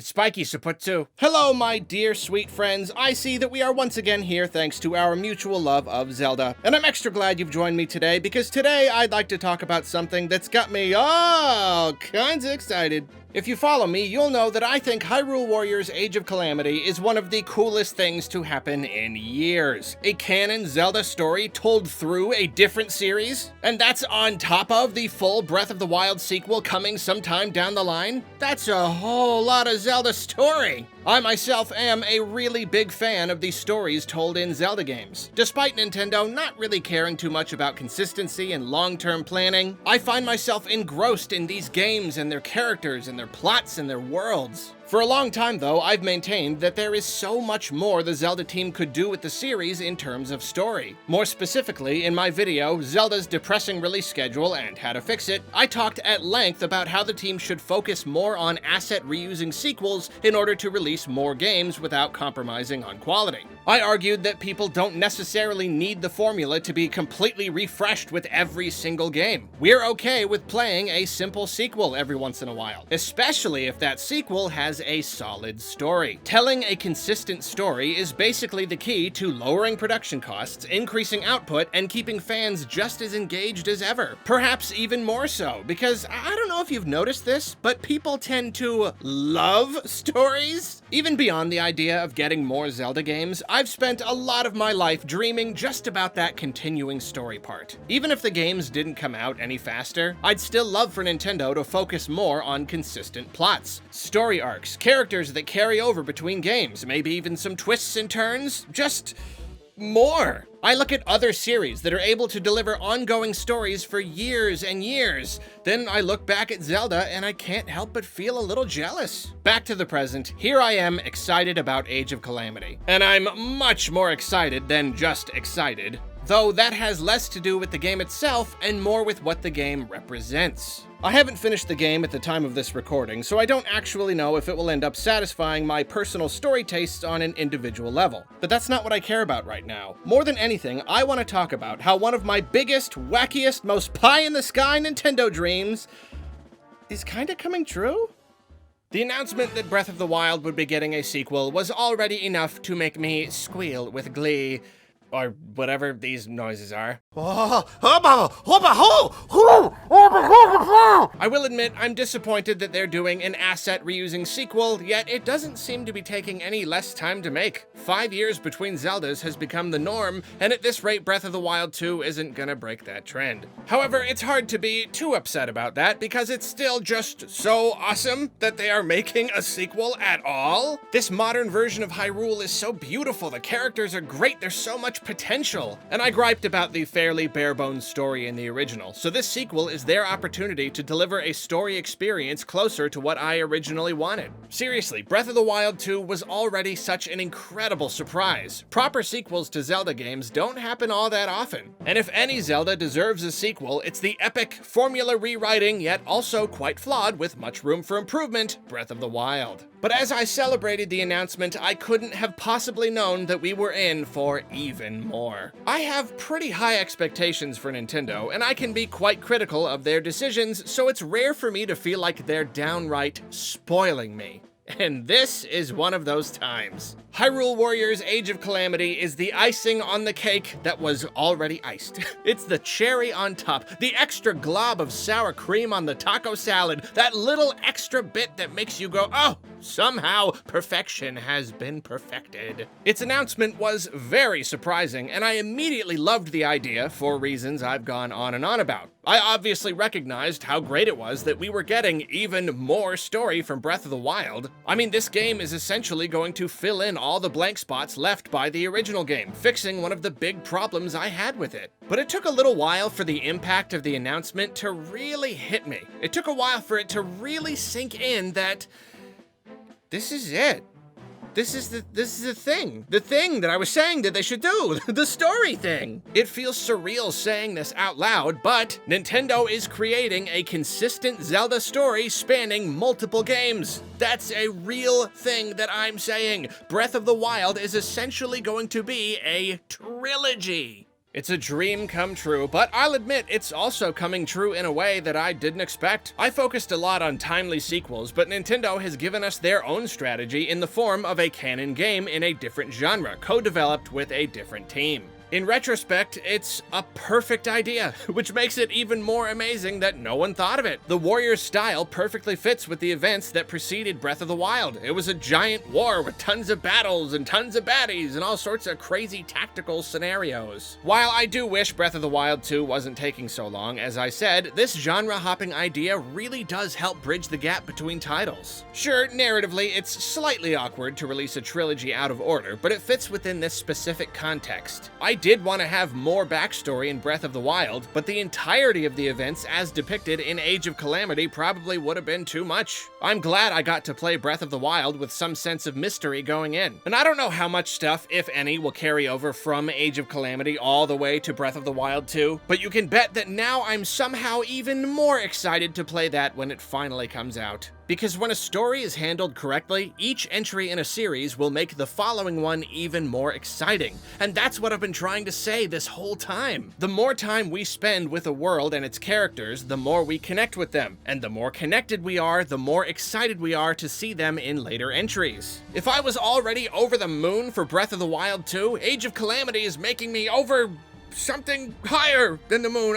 It's spiky, so put 2. Hello, my dear sweet friends. I see that we are once again here thanks to our mutual love of Zelda. And I'm extra glad you've joined me today because today I'd like to talk about something that's got me all kinds of excited. If you follow me, you'll know that I think Hyrule Warriors Age of Calamity is one of the coolest things to happen in years. A canon Zelda story told through a different series, and that's on top of the full Breath of the Wild sequel coming sometime down the line. That's a whole lot of Zelda story. I myself am a really big fan of the stories told in Zelda games. Despite Nintendo not really caring too much about consistency and long-term planning, I find myself engrossed in these games and their characters and their plots and their worlds. For a long time, though, I've maintained that there is so much more the Zelda team could do with the series in terms of story. More specifically, in my video, Zelda's depressing release schedule and how to fix it, I talked at length about how the team should focus more on asset reusing sequels in order to release more games without compromising on quality. I argued that people don't necessarily need the formula to be completely refreshed with every single game. We're okay with playing a simple sequel every once in a while, especially if that sequel has a solid story. Telling a consistent story is basically the key to lowering production costs, increasing output, and keeping fans just as engaged as ever. Perhaps even more so, because I don't know if you've noticed this, but people tend to love stories. Even beyond the idea of getting more Zelda games, I've spent a lot of my life dreaming just about that continuing story part. Even if the games didn't come out any faster, I'd still love for Nintendo to focus more on consistent plots, story arcs, characters that carry over between games, maybe even some twists and turns, just more. I look at other series that are able to deliver ongoing stories for years and years. Then I look back at Zelda and I can't help but feel a little jealous. Back to the present, here I am excited about Age of Calamity. And I'm much more excited than just excited, though that has less to do with the game itself and more with what the game represents. I haven't finished the game at the time of this recording, so I don't actually know if it will end up satisfying my personal story tastes on an individual level. But that's not what I care about right now. More than anything, I want to talk about how one of my biggest, wackiest, most pie-in-the-sky Nintendo dreams is kinda coming true? The announcement that Breath of the Wild would be getting a sequel was already enough to make me squeal with glee. Or whatever these noises are. I will admit I'm disappointed that they're doing an asset reusing sequel, yet it doesn't seem to be taking any less time to make. 5 years between Zeldas has become the norm, and at this rate Breath of the Wild 2 isn't gonna break that trend. However, it's hard to be too upset about that because it's still just so awesome that they are making a sequel at all. This modern version of Hyrule is so beautiful, the characters are great, there's so much potential. And I griped about the fairly bare-bones story in the original, so this sequel is their opportunity to deliver a story experience closer to what I originally wanted. Seriously, Breath of the Wild 2 was already such an incredible surprise. Proper sequels to Zelda games don't happen all that often. And if any Zelda deserves a sequel, it's the epic, formula rewriting, yet also quite flawed with much room for improvement, Breath of the Wild. But as I celebrated the announcement, I couldn't have possibly known that we were in for even more. I have pretty high expectations for Nintendo, and I can be quite critical of their decisions, so it's rare for me to feel like they're downright spoiling me. And this is one of those times. Hyrule Warriors Age of Calamity is the icing on the cake that was already iced. It's the cherry on top, the extra glob of sour cream on the taco salad, that little extra bit that makes you go, oh, somehow perfection has been perfected. Its announcement was very surprising, and I immediately loved the idea for reasons I've gone on and on about. I obviously recognized how great it was that we were getting even more story from Breath of the Wild. I mean, this game is essentially going to fill in all the blank spots left by the original game, fixing one of the big problems I had with it. But it took a little while for the impact of the announcement to really hit me. It took a while for it to really sink in that this is it. This is the thing that I was saying that they should do, the story thing. It feels surreal saying this out loud, but Nintendo is creating a consistent Zelda story spanning multiple games. That's a real thing that I'm saying. Breath of the Wild is essentially going to be a trilogy. It's a dream come true, but I'll admit it's also coming true in a way that I didn't expect. I focused a lot on timely sequels, but Nintendo has given us their own strategy in the form of a canon game in a different genre, co-developed with a different team. In retrospect, it's a perfect idea, which makes it even more amazing that no one thought of it. The Warriors' style perfectly fits with the events that preceded Breath of the Wild. It was a giant war with tons of battles and tons of baddies and all sorts of crazy tactical scenarios. While I do wish Breath of the Wild 2 wasn't taking so long, as I said, this genre-hopping idea really does help bridge the gap between titles. Sure, narratively, it's slightly awkward to release a trilogy out of order, but it fits within this specific context. I did want to have more backstory in Breath of the Wild, but the entirety of the events as depicted in Age of Calamity probably would have been too much. I'm glad I got to play Breath of the Wild with some sense of mystery going in. And I don't know how much stuff, if any, will carry over from Age of Calamity all the way to Breath of the Wild 2, but you can bet that now I'm somehow even more excited to play that when it finally comes out. Because when a story is handled correctly, each entry in a series will make the following one even more exciting. And that's what I've been trying to say this whole time. The more time we spend with a world and its characters, the more we connect with them. And the more connected we are, the more excited we are to see them in later entries. If I was already over the moon for Breath of the Wild 2, Age of Calamity is making me over something higher than the moon.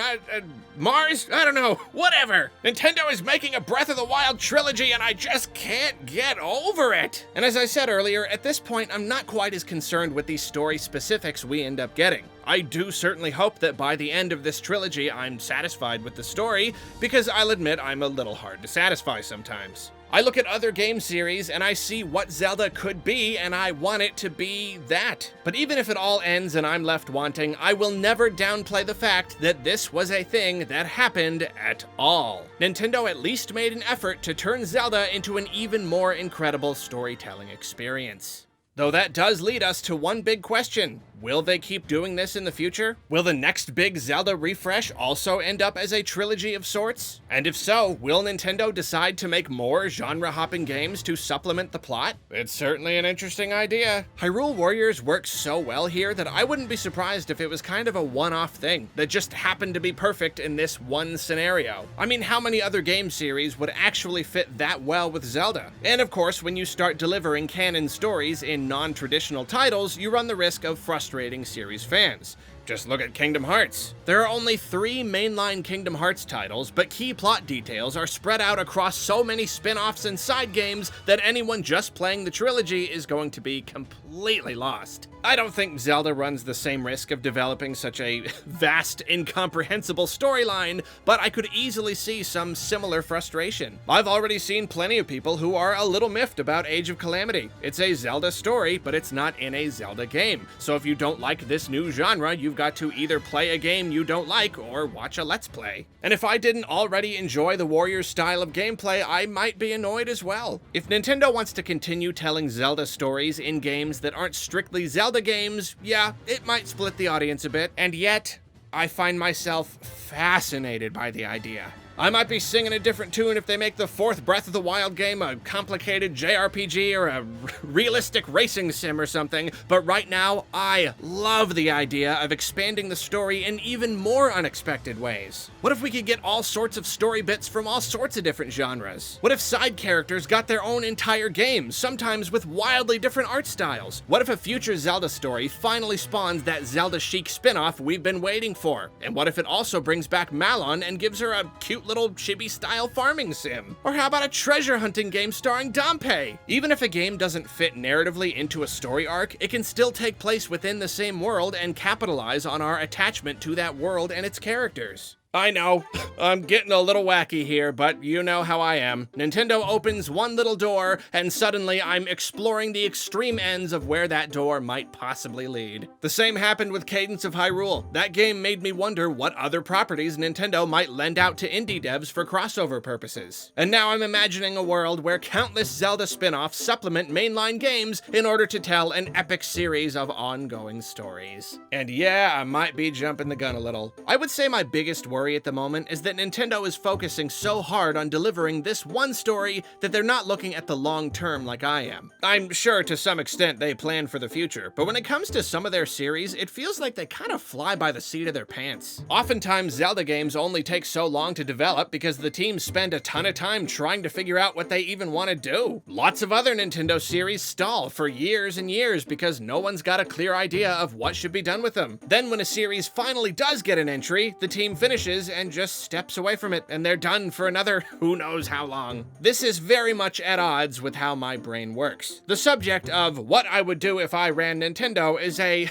Mars? I don't know. Whatever. Nintendo is making a Breath of the Wild trilogy and I just can't get over it. And as I said earlier, at this point, I'm not quite as concerned with the story specifics we end up getting. I do certainly hope that by the end of this trilogy, I'm satisfied with the story, because I'll admit I'm a little hard to satisfy sometimes. I look at other game series and I see what Zelda could be, and I want it to be that. But even if it all ends and I'm left wanting, I will never downplay the fact that this was a thing that happened at all. Nintendo at least made an effort to turn Zelda into an even more incredible storytelling experience. Though that does lead us to one big question. Will they keep doing this in the future? Will the next big Zelda refresh also end up as a trilogy of sorts? And if so, will Nintendo decide to make more genre-hopping games to supplement the plot? It's certainly an interesting idea. Hyrule Warriors works so well here that I wouldn't be surprised if it was kind of a one-off thing that just happened to be perfect in this one scenario. I mean, how many other game series would actually fit that well with Zelda? And of course, when you start delivering canon stories in non-traditional titles, you run the risk of frustrating series fans. Just look at Kingdom Hearts. There are only 3 mainline Kingdom Hearts titles, but key plot details are spread out across so many spin-offs and side games that anyone just playing the trilogy is going to be completely lost. I don't think Zelda runs the same risk of developing such a vast, incomprehensible storyline, but I could easily see some similar frustration. I've already seen plenty of people who are a little miffed about Age of Calamity. It's a Zelda story, but it's not in a Zelda game. So if you don't like this new genre, you've got to either play a game you don't like or watch a Let's Play. And if I didn't already enjoy the Warriors style of gameplay, I might be annoyed as well. If Nintendo wants to continue telling Zelda stories in games that aren't strictly Zelda games, yeah, it might split the audience a bit, and yet, I find myself fascinated by the idea. I might be singing a different tune if they make the 4th Breath of the Wild game a complicated JRPG or a realistic racing sim or something, but right now, I love the idea of expanding the story in even more unexpected ways. What if we could get all sorts of story bits from all sorts of different genres? What if side characters got their own entire games, sometimes with wildly different art styles? What if a future Zelda story finally spawns that Zelda chic spin-off we've been waiting for? And what if it also brings back Malon and gives her a cute little chibi-style farming sim? Or how about a treasure hunting game starring Dampé? Even if a game doesn't fit narratively into a story arc, it can still take place within the same world and capitalize on our attachment to that world and its characters. I know, I'm getting a little wacky here, but you know how I am. Nintendo opens one little door, and suddenly I'm exploring the extreme ends of where that door might possibly lead. The same happened with Cadence of Hyrule. That game made me wonder what other properties Nintendo might lend out to indie devs for crossover purposes. And now I'm imagining a world where countless Zelda spin-offs supplement mainline games in order to tell an epic series of ongoing stories. And yeah, I might be jumping the gun a little. I would say my biggest worry worry at the moment is that Nintendo is focusing so hard on delivering this one story that they're not looking at the long term like I am. I'm sure to some extent they plan for the future, but when it comes to some of their series, it feels like they kind of fly by the seat of their pants. Oftentimes, Zelda games only take so long to develop because the teams spend a ton of time trying to figure out what they even want to do. Lots of other Nintendo series stall for years and years because no one's got a clear idea of what should be done with them. Then when a series finally does get an entry, the team finishes and just steps away from it, and they're done for another who knows how long. This is very much at odds with how my brain works. The subject of what I would do if I ran Nintendo is a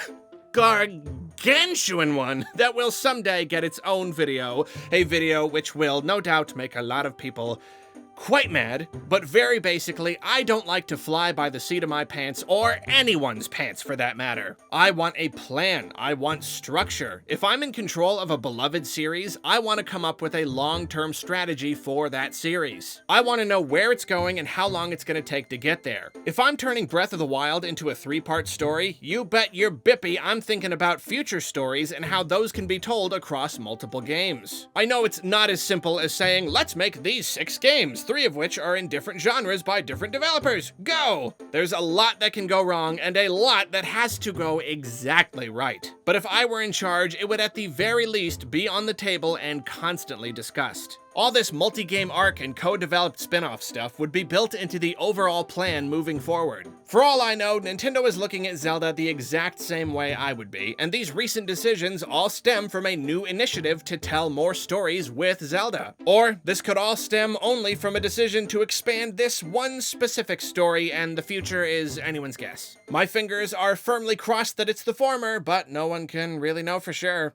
gargantuan one that will someday get its own video, a video which will no doubt make a lot of people quite mad, but very basically, I don't like to fly by the seat of my pants, or anyone's pants for that matter. I want a plan. I want structure. If I'm in control of a beloved series, I want to come up with a long-term strategy for that series. I want to know where it's going and how long it's going to take to get there. If I'm turning Breath of the Wild into a 3-part story, you bet your bippy I'm thinking about future stories and how those can be told across multiple games. I know it's not as simple as saying, let's make these 6 games, 3 of which are in different genres by different developers. Go! There's a lot that can go wrong and a lot that has to go exactly right. But if I were in charge, it would at the very least be on the table and constantly discussed. All this multi-game arc and co-developed spin-off stuff would be built into the overall plan moving forward. For all I know, Nintendo is looking at Zelda the exact same way I would be, and these recent decisions all stem from a new initiative to tell more stories with Zelda. Or this could all stem only from a decision to expand this one specific story, and the future is anyone's guess. My fingers are firmly crossed that it's the former, but no one can really know for sure.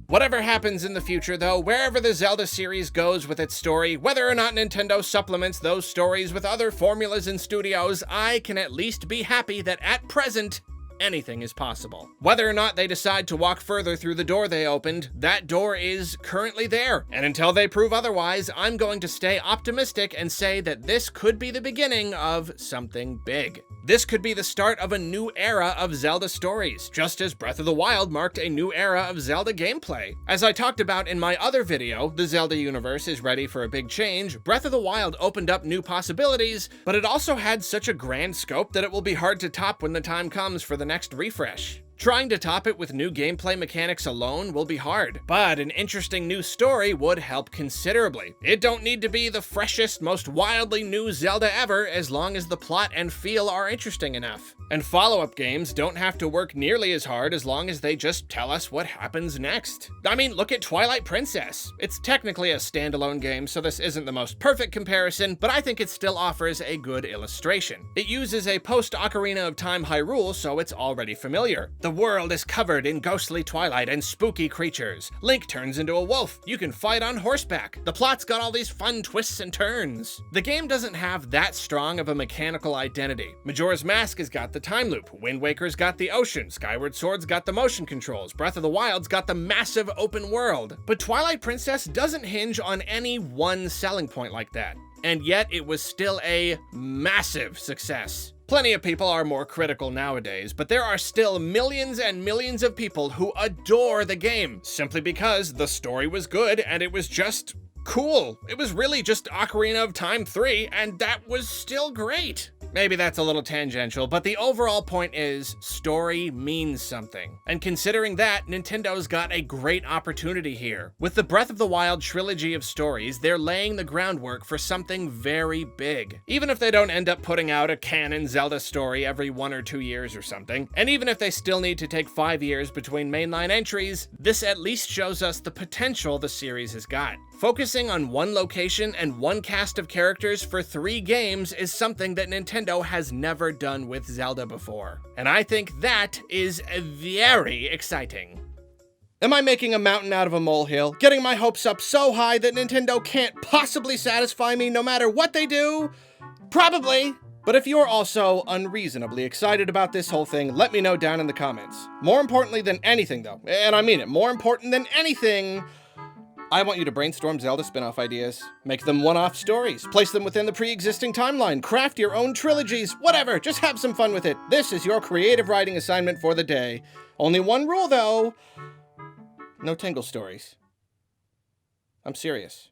Whatever happens in the future, though, wherever the Zelda series goes with its story, whether or not Nintendo supplements those stories with other formulas and studios, I can at least be happy that at present, anything is possible. Whether or not they decide to walk further through the door they opened, that door is currently there. And until they prove otherwise, I'm going to stay optimistic and say that this could be the beginning of something big. This could be the start of a new era of Zelda stories, just as Breath of the Wild marked a new era of Zelda gameplay. As I talked about in my other video, the Zelda universe is ready for a big change. Breath of the Wild opened up new possibilities, but it also had such a grand scope that it will be hard to top when the time comes for the next refresh. Trying to top it with new gameplay mechanics alone will be hard, but an interesting new story would help considerably. It don't need to be the freshest, most wildly new Zelda ever, as long as the plot and feel are interesting enough. And follow-up games don't have to work nearly as hard as long as they just tell us what happens next. I mean, look at Twilight Princess. It's technically a standalone game, so this isn't the most perfect comparison, but I think it still offers a good illustration. It uses a post-Ocarina of Time Hyrule, so it's already familiar. The world is covered in ghostly twilight and spooky creatures. Link turns into a wolf. You can fight on horseback. The plot's got all these fun twists and turns. The game doesn't have that strong of a mechanical identity. Majora's Mask has got the time loop. Wind Waker's got the ocean. Skyward Sword's got the motion controls. Breath of the Wild's got the massive open world. But Twilight Princess doesn't hinge on any one selling point like that. And yet it was still a massive success. Plenty of people are more critical nowadays, but there are still millions and millions of people who adore the game, simply because the story was good and it was just cool. It was really just Ocarina of Time 3, and that was still great. Maybe that's a little tangential, but the overall point is, story means something. And considering that, Nintendo's got a great opportunity here. With the Breath of the Wild trilogy of stories, they're laying the groundwork for something very big. Even if they don't end up putting out a canon Zelda story every 1 or 2 years or something, and even if they still need to take 5 years between mainline entries, this at least shows us the potential the series has got. Focusing on one location and one cast of characters for 3 games is something that Nintendo has never done with Zelda before. And I think that is very exciting. Am I making a mountain out of a molehill? Getting my hopes up so high that Nintendo can't possibly satisfy me no matter what they do? Probably. But if you're also unreasonably excited about this whole thing, let me know down in the comments. More importantly than anything though, and I mean it, more important than anything, I want you to brainstorm Zelda spin-off ideas. Make them one-off stories. Place them within the pre-existing timeline. Craft your own trilogies. Whatever, just have some fun with it. This is your creative writing assignment for the day. Only one rule, though. No Tingle stories. I'm serious.